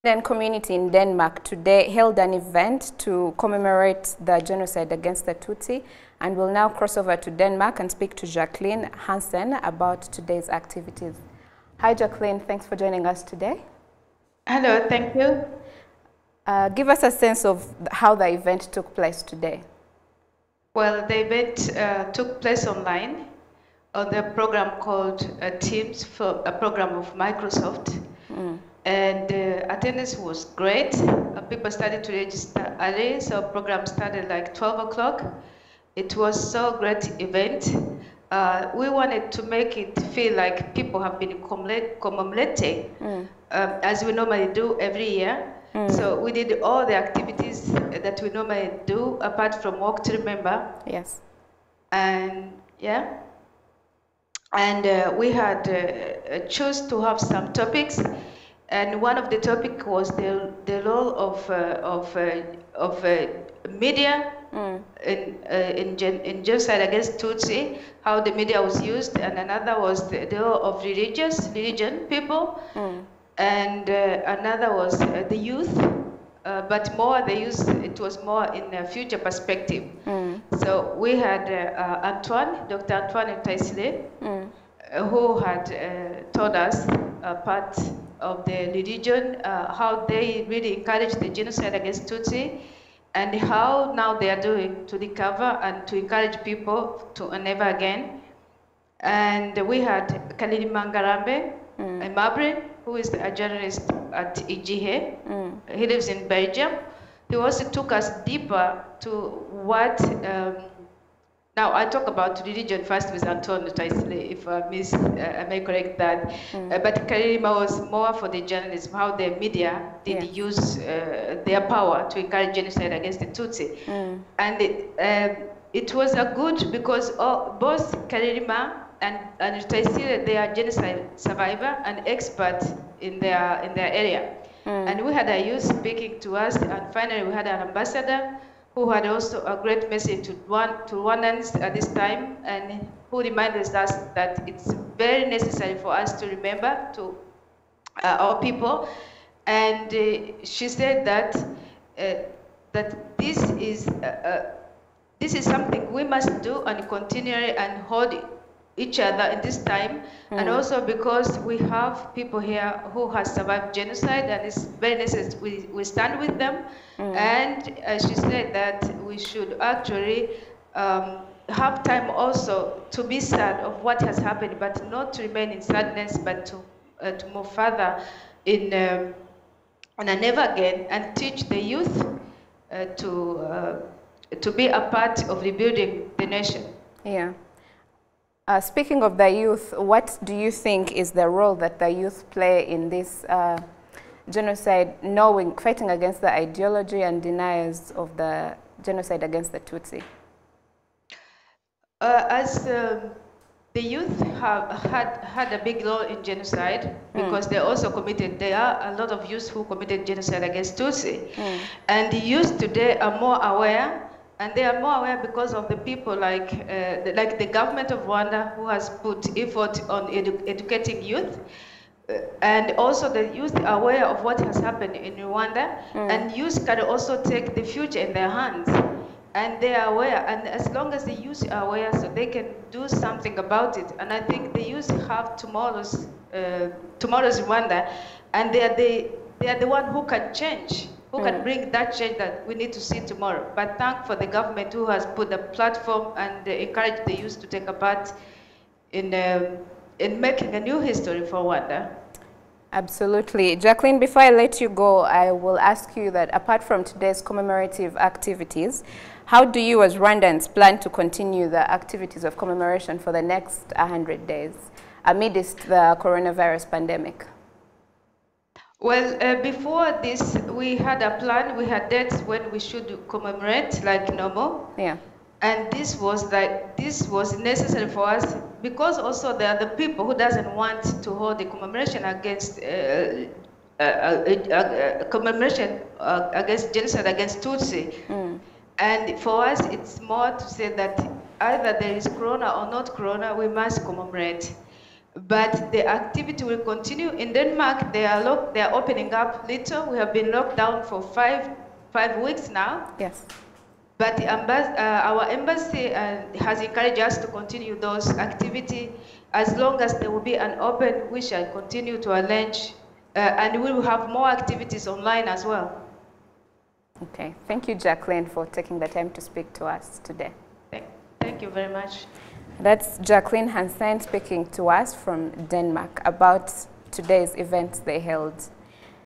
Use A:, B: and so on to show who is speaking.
A: Indian community in Denmark today held an event to commemorate the genocide against the Tutsi, and we'll now cross over to Denmark and speak to Jacqueline Hansen about today's activities. Hi Jacqueline, thanks for joining us today.
B: Hello, thank you.
A: Give us a sense of how the event took place today.
B: Well, the event took place online on the program called Teams, for a program of Microsoft. And attendance was great. People started to register early, so program started like 12 o'clock. It was so great event. We wanted to make it feel like people have been commemorating as we normally do every year. So we did all the activities that we normally do, apart from Walk to Remember.
A: Yes.
B: And yeah. And we had chose to have some topics. And one of the topic was the role of media in genocide against Tutsi, how the media was used, and another was the role of religion people, and another was the youth, but more the youth, it was more in a future perspective. So we had Dr. Antoine Taisile, who had told us part of the religion, how they really encouraged the genocide against Tutsi, and how now they are doing to recover and to encourage people to never again. And we had Kalili Mangarambe, Mabre, who is a journalist at IGH. He lives in Belgium. He also took us deeper to what now I talk about religion first with Antoine Taisile, if I may correct that. But Kalima was more for the journalism, how the media did use their power to encourage genocide against the Tutsi. And it was a good because both Kalima and Taisile, they are genocide survivor and expert in their area. And we had a youth speaking to us, and finally we had an ambassador who had also a great message to Rwandans at this time, and who reminded us that it's very necessary for us to remember to our people. And she said that that this is something we must do and continually and hold each other in this time, and also because we have people here who has survived genocide, and it's very necessary we stand with them. And she said that we should actually have time also to be sad of what has happened, but not to remain in sadness, but to move further in on a never again, and teach the youth to be a part of rebuilding the nation.
A: Yeah. Speaking of the youth, what do you think is the role that the youth play in this genocide, fighting against the ideology and deniers of the genocide against the Tutsi?
B: As the youth have had a big role in genocide, because they also committed, there are a lot of youth who committed genocide against Tutsi. And the youth today are more aware. And they are more aware because of the people like the government of Rwanda, who has put effort on educating youth. And also the youth are aware of what has happened in Rwanda. And youth can also take the future in their hands. And they are aware. And as long as the youth are aware, so they can do something about it. And I think the youth have tomorrow's Rwanda. And they are the one who can change. Who can bring that change that we need to see tomorrow. But thank for the government who has put the platform and encourage the youth to take a part in making a new history for Rwanda.
A: Absolutely. Jacqueline, before I let you go, I will ask you that apart from today's commemorative activities, how do you as Rwandans plan to continue the activities of commemoration for the next 100 days amidst the coronavirus pandemic?
B: Well, before this, we had a plan. We had dates when we should commemorate like normal.
A: Yeah.
B: And this was necessary for us because also there are the people who doesn't want to hold the commemoration against against genocide against Tutsi. And for us, it's more to say that either there is corona or not corona, we must commemorate. but the activity will continue. In Denmark, they are opening up little. We have been locked down for five weeks now.
A: Yes.
B: But our embassy has encouraged us to continue those activities. As long as there will be an open, we shall continue to arrange, and we will have more activities online as well.
A: Okay, thank you, Jacqueline, for taking the time to speak to us today.
B: Thank you very much.
A: That's Jacqueline Hansen speaking to us from Denmark about today's events they held